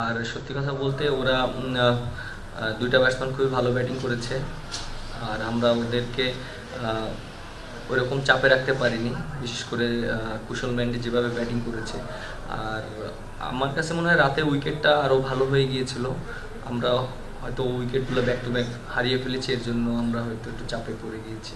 আর সত্যি কথা বলতে ওরা দুইটা ব্যাটসম্যান খুবই ভালো ব্যাটিং করেছে, আর আমরা ওদেরকে ওরকম চাপে রাখতে পারিনি, বিশেষ করে কুশল মেন্ডি যেভাবে ব্যাটিং করেছে। আর আমার কাছে মনে হয় রাতে উইকেটটা আরও ভালো হয়ে গিয়েছিল, আমরা হয়তো উইকেটগুলো ব্যাক টু ব্যাক হারিয়ে ফেলেছি, এর জন্য আমরা হয়তো একটু চাপে পড়ে গিয়েছি।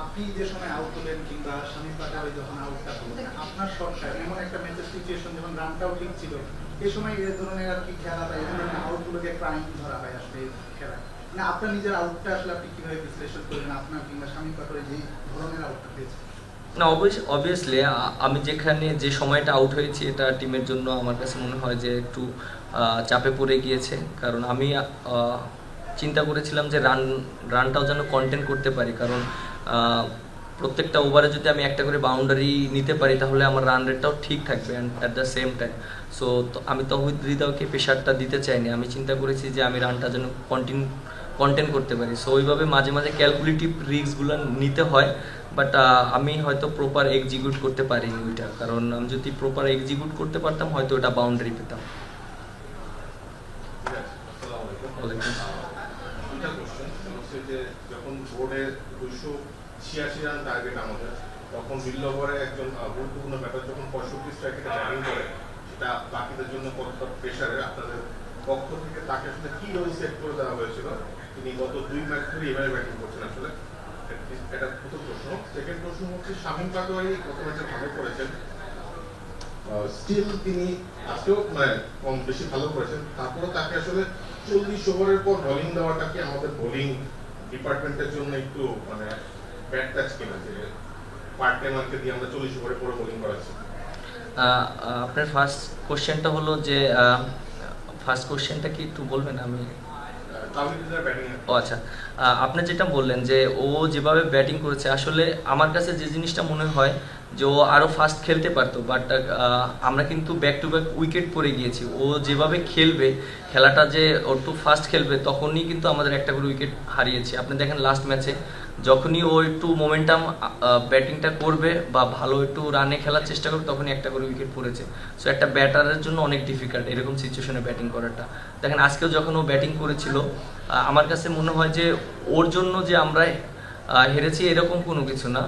আপনি যে সময় আউট হলেন কিংবা শামীম পাটোয়ারি যখন আউটটা হলো, আপনার শটটা এমন একটা ম্যাচের সিচুয়েশন যখন রানটাও ঠিক ছিল, এই সময় এই ধরনের আর কি খেলা বা এই ধরনের আউটগুলোকে ক্রাইম ধরা হয় আসলে খেলা না, আপনার নিজের আউটটা আসলে আপনি কিভাবে বিশ্লেষণ করলেন, আপনার কিংবা শামীম পাটোয়ারি যে ধরনের আউটটা পেয়েছে? না, অবভিয়াসলি আমি যেখানে যে সময়টা আউট হয়েছি এটা টিমের জন্য আমার কাছে মনে হয় যে একটু চাপে পড়ে গিয়েছে, কারণ আমি চিন্তা করেছিলাম যে রানটাও যেন কন্টেন্ট করতে পারি, কারণ প্রত্যেকটা ওভারে যদি আমি একটা করে বাউন্ডারি নিতে পারি তাহলে আমার রান রেটটাও ঠিক থাকবে and at the same time. So আমি তৌহিদ হৃদয়কে প্রেশারটা দিতে চাইনি, আমি চিন্তা করেছি যে আমি রানটা যেন কন্টেন্ট করতে পারি। সো ওইভাবে মাঝে মাঝে ক্যালকুলেটিভ রিস্কগুলো নিতে হয়, বাট আমি হয়তো প্রপার এক্সিকিউট করতে পারিনি ওইটা, কারণ আমি যদি প্রপার এক্সিকিউট করতে পারতাম হয়তো ওটা বাউন্ডারি পেতাম। যখন বোর্ডের 286 রান টার্গেট আমাদের, তখন মিডল ওভারে একজন গুরুত্বপূর্ণ ব্যাটার যখন 65 স্ট্রাইকে ব্যাটিং করে, সেটা বাকিদের জন্য কতটা প্রেশারে আপনাদের পক্ষ থেকে তাকে আসলে কি রোল সেট করে দেওয়া হয়েছিল? তিনি গত 2 ম্যাচ ধরে এবারে ব্যাটিং করছেন আসলে, এটা প্রথম প্রশ্ন। সেকেন্ড প্রশ্ন হচ্ছে শামীম পাটোয়ারি গত ম্যাচে ভালো করেছেন, স্টিল তিনি আজকেও কম বেশি ভালো করেছেন, তারপরে তাকে আসলে 40 ওভারের পর বোলিং দেওয়াটা কি আমাদের বোলিং ডিপার্টমেন্টের জন্য একটু ব্যাড টাচ কিনা, যে পার্ট টাইমারকে দিয়ে আমরা 40 ওভারে পরে বোলিং করাচ্ছি? আপনার ফার্স্ট কোশ্চেনটা হলো যে ফার্স্ট কোশ্চেনটা কি একটু বলবেন? আমি ও আচ্ছা, আপনি যেটা বললেন যে ও যেভাবে ব্যাটিং করেছে, আসলে আমার কাছে যে জিনিসটা মনে হয় যে ও আরও ফাস্ট খেলতে পারতো, বাট আমরা কিন্তু ব্যাক টু ব্যাক উইকেট পড়ে গিয়েছি। ও যেভাবে খেলবে, খেলাটা যে ও একটু ফাস্ট খেলবে, তখনই কিন্তু আমাদের একটা করে উইকেট হারিয়েছি। আপনি দেখেন লাস্ট ম্যাচে যখনই ও একটু মোমেন্টাম ব্যাটিংটা করবে বা ভালো একটু রানে খেলার চেষ্টা করবে, তখনই একটা করে উইকেট পড়েছে। সো একটা ব্যাটারের জন্য অনেক ডিফিকাল্ট এরকম সিচুয়েশনে ব্যাটিং করাটা। দেখেন আজকেও যখন ও ব্যাটিং করেছিল, আমার কাছে মনে হয় যে ওর জন্য যে আমরা হেরেছি এরকম কোনো কিছু না।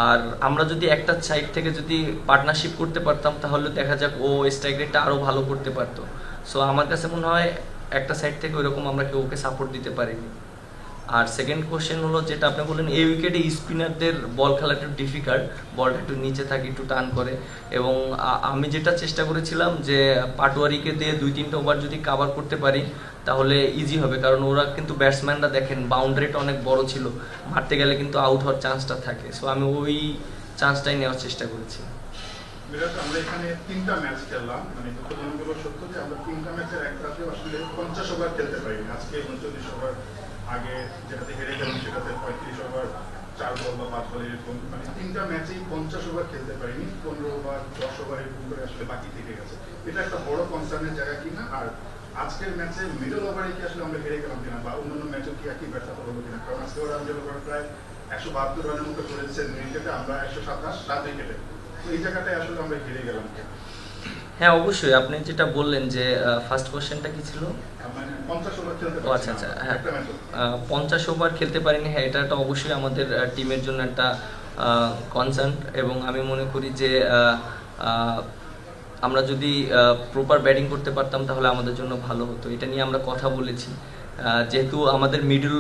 আর আমরা যদি একটা সাইড থেকে যদি পার্টনারশিপ করতে পারতাম তাহলে দেখা যাক ও স্ট্রাইক রেটটা আরও ভালো করতে পারতো। সো আমার কাছে মনে হয় একটা সাইড থেকে ওইরকম আমরা কেউ ওকে সাপোর্ট দিতে পারিনি। আর সেকেন্ড কোশ্চেন হলো যেটা আপনি বললেন, এই উইকেটে স্পিনারদের বল খেলা একটু ডিফিকাল্ট, বলটা একটু নিচে থাকে, একটু টান করে, এবং আমি যেটা চেষ্টা করেছিলাম যে পাটোয়ারিকে দিয়ে 2-3টা ওভার যদি কাভার করতে পারি তাহলে ইজি হবে, কারণ ওরা কিন্তু ব্যাটসম্যানরা দেখেন বাউন্ডারিটা অনেক বড় ছিল, মারতে গেলে কিন্তু আউট হওয়ার চান্সটা থাকে। সো আমি ওই চান্সটাই নেওয়ার চেষ্টা করেছি। আমরা এখানে 3টা ম্যাচ খেললাম, দুঃখজনকগুলো সত্য যে আমরা 3টা ম্যাচের একটাতে আসলে 50 ওভার খেলতে পারিনি। আজকে 39 ওভার, আগে যেটাতে হেরে গেলাম সেটাতে 35 ওভার 4 বল বা 5 বল এরকম, 3টা ম্যাচেই 50 ওভার খেলতে পারিনি। 15 ওভার 10 ওভার এরকম করে আসলে বাকি থেকে গেছে, এটা একটা বড় কনসার্নের জায়গা কিনা? আর আজকের ম্যাচে মিডল ওভারে কি আসলে আমরা হেরে গেলাম কিনা, বা অন্যান্য ম্যাচেও কি একই ব্যর্থতা হলো কিনা? কারণ আজকে ওরা মিডল ওভার প্রায় 172 রানের মতো করেছে উইকেটে, আমরা 127 7 উইকেটে, এই জায়গাটায় আসলে আমরা হেরে গেলাম। হ্যাঁ অবশ্যই, আপনি যেটা বললেন যে ফার্স্ট কোশ্চেনটা কি ছিল? ও আচ্ছা আচ্ছা, হ্যাঁ 50 ওভার খেলতে পারিনি, হ্যাঁ এটা অবশ্যই আমাদের টিমের জন্য একটা কনসার্ন, এবং আমি মনে করি যে আমরা যদি প্রপার ব্যাটিং করতে পারতাম তাহলে আমাদের জন্য ভালো হতো। এটা নিয়ে আমরা কথা বলেছি, যেহেতু আমাদের মিডল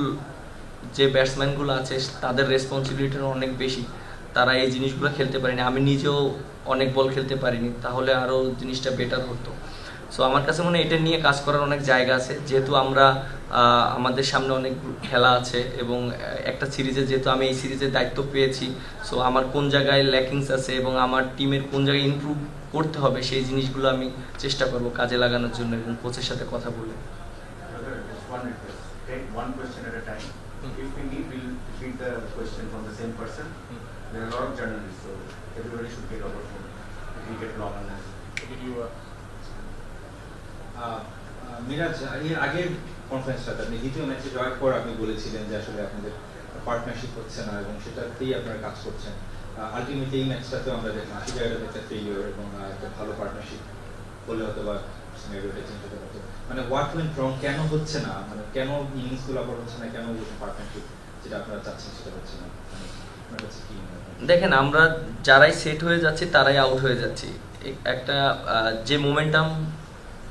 যে ব্যাটসম্যানগুলো আছে তাদের রেসপন্সিবিলিটি অনেক বেশি, তারা এই জিনিসগুলো খেলতে পারেনি, আমি নিজেও অনেক বল খেলতে পারিনি, তাহলে আরও জিনিসটা বেটার হতো। সো আমার কাছে মনে হয় এটা নিয়ে কাজ করার অনেক জায়গা আছে, যেহেতু আমরা আমাদের সামনে অনেক খেলা আছে, এবং একটা সিরিজে যেহেতু আমি এই সিরিজের দায়িত্ব পেয়েছি, সো আমার কোন জায়গায় ল্যাকিংস আছে এবং আমার টিমের কোন জায়গায় ইমপ্রুভ করতে হবে সেই জিনিসগুলো আমি চেষ্টা করব কাজে লাগানোর জন্য, এবং কোচের সাথে কথা বলে। If we need, we'll repeat the question from the same person. There are a lot of journalists, so everybody should get over phone if we get long on this. Miraj, এর আগের কনফারেন্সটাতে আপনি দ্বিতীয় ম্যাচে জয়ের পর আপনি বলেছিলেন যে আসলে আপনাদের পার্টনারশিপ হচ্ছে না এবং সেটাতেই আপনারা কাজ করছেন। আলটিমেটলি এই ম্যাচটাতেও আমরা দেখলাম সেই জায়গাটাতে একটা ফেলিওর এবং একটা ভালো পার্টনারশিপ হলে হয়তো বা সিনারিওটা চেঞ্জ হতে পারতো। মানে হোয়াট ওয়েন্ট রং, কেন হচ্ছে না, মানে কেন ইনিংসগুলো আবার হচ্ছে না, কেন পার্টনারশিপ যেটা আপনারা চাচ্ছেন সেটা হচ্ছে না, মানে আপনার কাছে কি মনে হয়? দেখেন, আমরা যারাই সেট হয়ে যাচ্ছি তারাই আউট হয়ে যাচ্ছি। একটা যে মোমেন্টাম,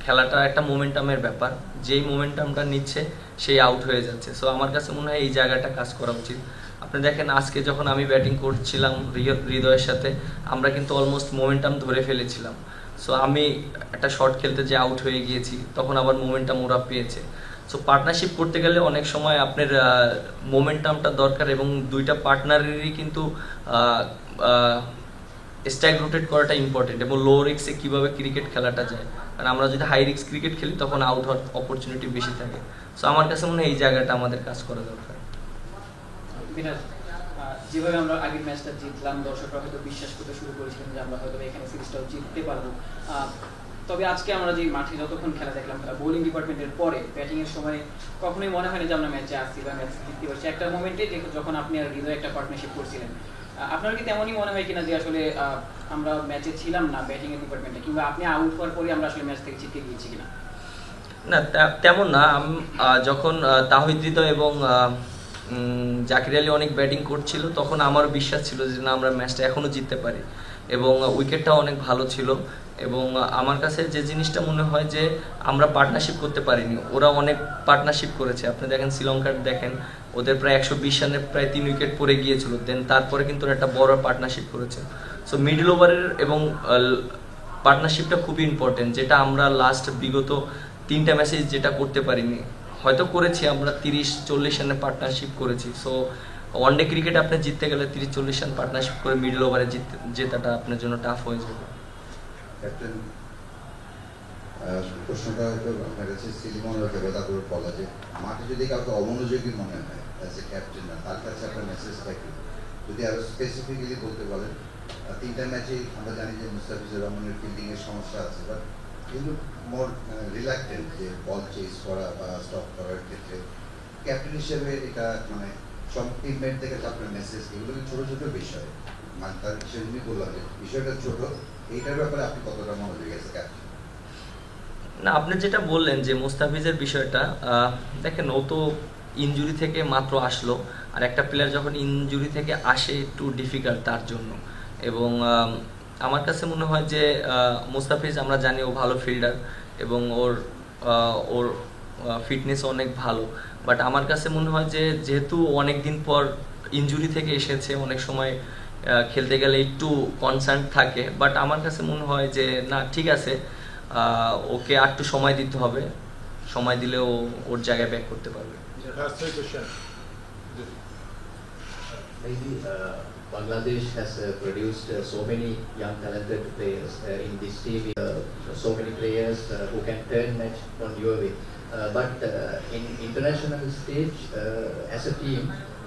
খেলাটা একটা মোমেন্টামের ব্যাপার, যেই মোমেন্টামটা নিচ্ছে সেই আউট হয়ে যাচ্ছে। সো আমার কাছে মনে হয় এই জায়গাটা কাজ করা উচিত। আপনি দেখেন, আজকে যখন আমি ব্যাটিং করছিলাম হৃদয়ের সাথে, আমরা কিন্তু অলমোস্ট মোমেন্টাম ধরে ফেলেছিলাম। সো আমি একটা শট খেলতে যে আউট হয়ে গিয়েছি, তখন আবার মোমেন্টাম ওরা পেয়েছে। সো পার্টনারশিপ করতে গেলে অনেক সময় আপনার মোমেন্টামটা দরকার এবং দুইটা পার্টনারেরই কিন্তু স্ট্রাইক রোটেট করাটা ইম্পর্টেন্ট এবং লো রিস্কে কীভাবে ক্রিকেট খেলাটা যায়। কারণ আমরা যদি হাই রিস্ক ক্রিকেট খেলি তখন আউট হওয়ার অপরচুনিটি বেশি থাকে। সো আমার কাছে মনে হয় এই জায়গাটা আমাদের কাজ করা দরকার। যেভাবে আমরা আগের ম্যাচটা জিতলাম, দর্শকরা হয়তো বিশ্বাস করতে শুরু করেছিলেন যে আমরা হয়তো এখানে সিরিজটাও জিততে পারবো। তবে আজকে আমরা যে মাঠে যতক্ষণ খেলা দেখলাম, বোলিং ডিপার্টমেন্টের পরে ব্যাটিংয়ের সময় কখনোই মনে হয়নি যে আমরা ম্যাচে আসছি বা ম্যাচ জিততে পারছি। একটা মোমেন্টে যখন আপনি আর হৃদয় একটা পার্টনারশিপ করছিলেন, আপনার কি তেমনই মনে হয় কিনা যে আসলে আমরা ম্যাচে ছিলাম না ব্যাটিংয়ের ডিপার্টমেন্টে, কিংবা আপনি আউট হওয়ার পরে আমরা আসলে ম্যাচ থেকে জিতে গিয়েছি কিনা? না, তেমন না। যখন তাহিদ হৃদয় এবং জাকির আলী অনেক ব্যাটিং করছিল, তখন আমারও বিশ্বাস ছিল যে না, আমরা ম্যাচটা এখনও জিততে পারি এবং উইকেটটাও অনেক ভালো ছিল। এবং আমার কাছে যে জিনিসটা মনে হয় যে আমরা পার্টনারশিপ করতে পারিনি, ওরা অনেক পার্টনারশিপ করেছে। আপনি দেখেন শ্রীলঙ্কার, দেখেন ওদের প্রায় 120 রানে প্রায় 3 উইকেট পড়ে গিয়েছিল, দেন তারপরে কিন্তু একটা বড় পার্টনারশিপ করেছে। সো মিডল ওভারের এবং পার্টনারশিপটা খুবই ইম্পর্টেন্ট, যেটা আমরা লাস্ট বিগত 3টা ম্যাচে যেটা করতে পারিনি। হয়তো করেছি আমরা 30-40 রানে পার্টনারশিপ করেছি। সো ওয়ানডে ক্রিকেট আপনি জিততে গেলে 30-40 রান পার্টনারশিপ করে মিডল ওভারে জেতাটা আপনার জন্য টাফ হয়ে যাবে। ক্যাপ্টেন, প্রশ্নটা হয়তো আপনার কাছে সিলি মনে হতে পারে, তারপর বলা যে মাঠে যদি কাউকে অমনোযোগী মনে হয় অ্যাজ এ ক্যাপ্টেন, না তার কাছে আপনার মেসেজটা কি, যদি আরো স্পেসিফিক্যালি বলতে বলেন? 3টা ম্যাচেই আমরা জানি যে মুস্তাফিজুর রহমানের ফিল্ডিংয়ের সমস্যা আছে, বাট কিন্তু মোর রিল্যাক্টেন্ট যে বল চেস করা বা স্টপ করার ক্ষেত্রে ক্যাপ্টেন হিসেবে এটা মানে সব টিমমেট থেকে আপনার মেসেজ, এগুলো ছোটো ছোটো বিষয়, মানে তার সেজন্যই বললাম যে বিষয়টা ছোট, এইটার ব্যাপারে আপনি কতটা মনোযোগী আছে ক্যাপ্টেন? না, আপনি যেটা বললেন যে মুস্তাফিজের বিষয়টা, দেখেন ও তো ইনজুরি থেকে মাত্র আসলো, আর একটা প্লেয়ার যখন ইনজুরি থেকে আসে একটু ডিফিকাল্ট তার জন্য। এবং আমার কাছে মনে হয় যে মুস্তাফিজ, আমরা জানি ও ভালো ফিল্ডার এবং ওর ফিটনেস অনেক ভালো। বাট আমার কাছে মনে হয় যে যেহেতু অনেক দিন পর ইনজুরি থেকে এসেছে, অনেক সময় খেলতে গেলে একটু কনসার্ন থাকে। বাট আমার কাছে মনে হয় যে না, ঠিক আছে, ওকে আর একটু সময় দিতে হবে, সময় দিলে ও ওর জায়গায় ব্যাক করতে পারবে। Maybe Bangladesh has produced so many young talented players in this team, so many players who can turn match on your way. But in international stage, as a team,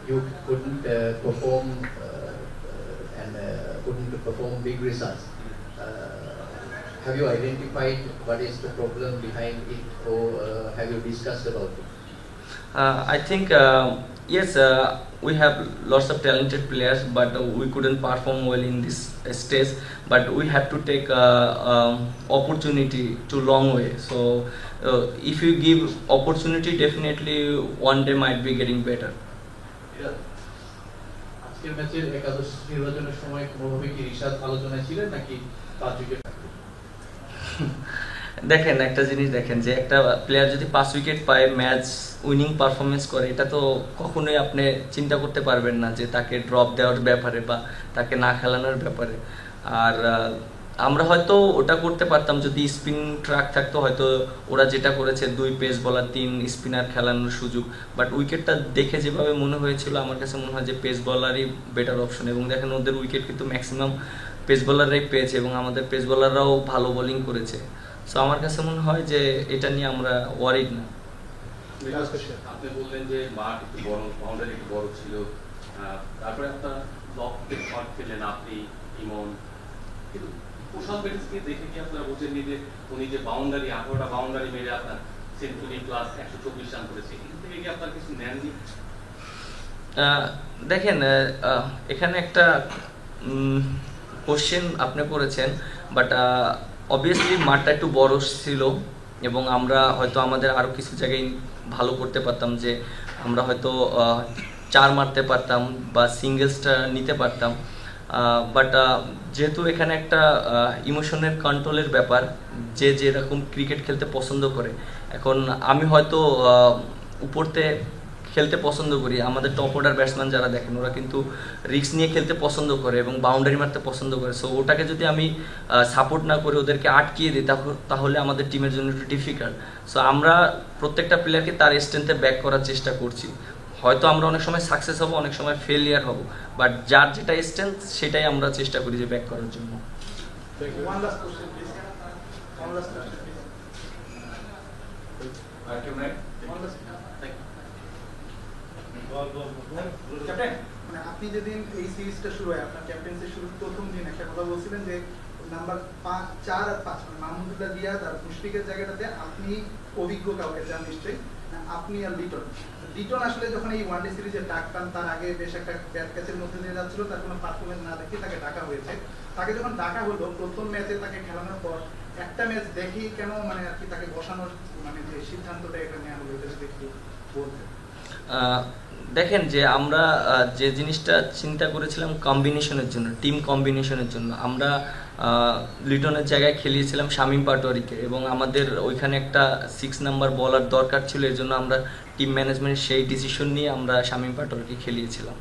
you couldn't perform and couldn't perform big results. Have you identified what is the problem behind it, or have you discussed about it? I think yes, we have lots of talented players, but we couldn't perform well in this stage. But we have to take opportunity to long way. So if you give opportunity, definitely one day might be getting better. আজকের ম্যাচের একাদশ নির্বাচনের সময় কোনোভাবে কি রিশাদ আলোচনায় ছিলেন নাকি 5 উইকেট? দেখেন, একটা জিনিস দেখেন যে একটা প্লেয়ার যদি 5 উইকেট পায়, ম্যাচ উইনিং পারফরমেন্স করে, এটা তো কখনোই আপনি চিন্তা করতে পারবেন না যে তাকে ড্রপ দেওয়ার ব্যাপারে বা তাকে না খেলানোর ব্যাপারে। আর আমরা হয়তো ওটা করতে পারতাম যদি স্পিন ট্র্যাক থাকতো, হয়তো ওরা যেটা করেছে 2 পেস বলার 3 স্পিনার খেলানোর সুযোগ। বাট উইকেটটা দেখে যেভাবে মনে হয়েছিল, আমার কাছে মনে হয় যে পেস বলারই বেটার অপশন। এবং দেখেন ওদের উইকেট কিন্তু ম্যাক্সিমাম পেস বলাররাই পেয়েছে এবং আমাদের পেস বলাররাও ভালো বোলিং করেছে। সো আমার কাছে মনে হয় যে এটা নিয়ে আমরা ওয়ারিড না। আপনি বললেন যে মাঠ একটু বড়, বাউন্ডারি একটু বড় ছিল, তারপরে আপনার লক শট খেলেন আপনি, ইমন, কিন্তু কুশল বেটিসকে দেখে কি আপনারা বোঝেননি যে উনি যে বাউন্ডারি 18টা বাউন্ডারি মেরে আপনার সেঞ্চুরি প্লাস 124 রান করেছে, এখান থেকে কি আপনার কিছু নেননি? দেখেন এখানে একটা কোশ্চেন আপনি করেছেন, বাট অবভিয়াসলি মাঠটা একটু বড় ছিল এবং আমরা হয়তো আমাদের আরও কিছু জায়গায় ভালো করতে পারতাম, যে আমরা হয়তো 4 মারতে পারতাম বা সিঙ্গেলসটা নিতে পারতাম। বাট যেহেতু এখানে একটা ইমোশনের কন্ট্রোলের ব্যাপার, যে যেরকম ক্রিকেট খেলতে পছন্দ করে, এখন আমি হয়তো উপরতে খেলতে পছন্দ করি, আমাদের টপ অর্ডার ব্যাটসম্যান যারা দেখেন ওরা কিন্তু রিস্ক নিয়ে খেলতে পছন্দ করে এবং বাউন্ডারি মারতে পছন্দ করে। সো ওটাকে যদি আমি সাপোর্ট না করে ওদেরকে আটকিয়ে দিই তাহলে আমাদের টিমের জন্য একটু ডিফিকাল্ট। সো আমরা প্রত্যেকটা প্লেয়ারকে তার স্ট্রেংথে ব্যাক করার চেষ্টা করছি। হয়তো আমরা অনেক সময় সাকসেস হব, অনেক সময় ফেলিয়ার হব, বাট যার যেটা স্ট্রেংথ সেটাই আমরা চেষ্টা করি যে ব্যাক করার জন্য। One last question, please. One last question, please. One last. Captain, মানে আপনি যেদিন এই সিরিজটা শুরু হয়, আপনার ক্যাপ্টেন্সি শুরুর প্রথম দিন একটা কথা বলছিলেন যে নাম্বার 4 আর 5 মানে মাহমুদুল্লাহ রিয়াদ আর মুশফিকের জায়গাটাতে আপনি অভিজ্ঞ কাউকে চান নিশ্চয়ই, আপনি আর লিটন আসলে যখন এই ওয়ানডে সিরিজে ডাক পান তার আগে বেশ একটা ব্যাট ক্যাচের মধ্যে দিয়ে যাচ্ছিল, তার কোনো পারফরমেন্স না দেখে তাকে ডাকা হয়েছে। তাকে যখন ডাকা হলো প্রথম ম্যাচে তাকে খেলানোর পর একটা ম্যাচ দেখেই কেন মানে আর কি তাকে বসানোর মানে যে সিদ্ধান্তটা এটা নেওয়া হলো, এটা যদি একটু বলতেন। দেখেন যে আমরা যে জিনিসটা চিন্তা করেছিলাম কম্বিনেশনের জন্য, টিম কম্বিনেশনের জন্য, আমরা লিটনের জায়গায় খেলিয়েছিলাম শামীম পাটোয়ারিকে এবং আমাদের ওইখানে একটা 6 নাম্বার বলার দরকার ছিল, এর জন্য আমরা টিম ম্যানেজমেন্ট সেই ডিসিশন নিয়ে আমরা শামীম পাটোয়ারিকে খেলিয়েছিলাম।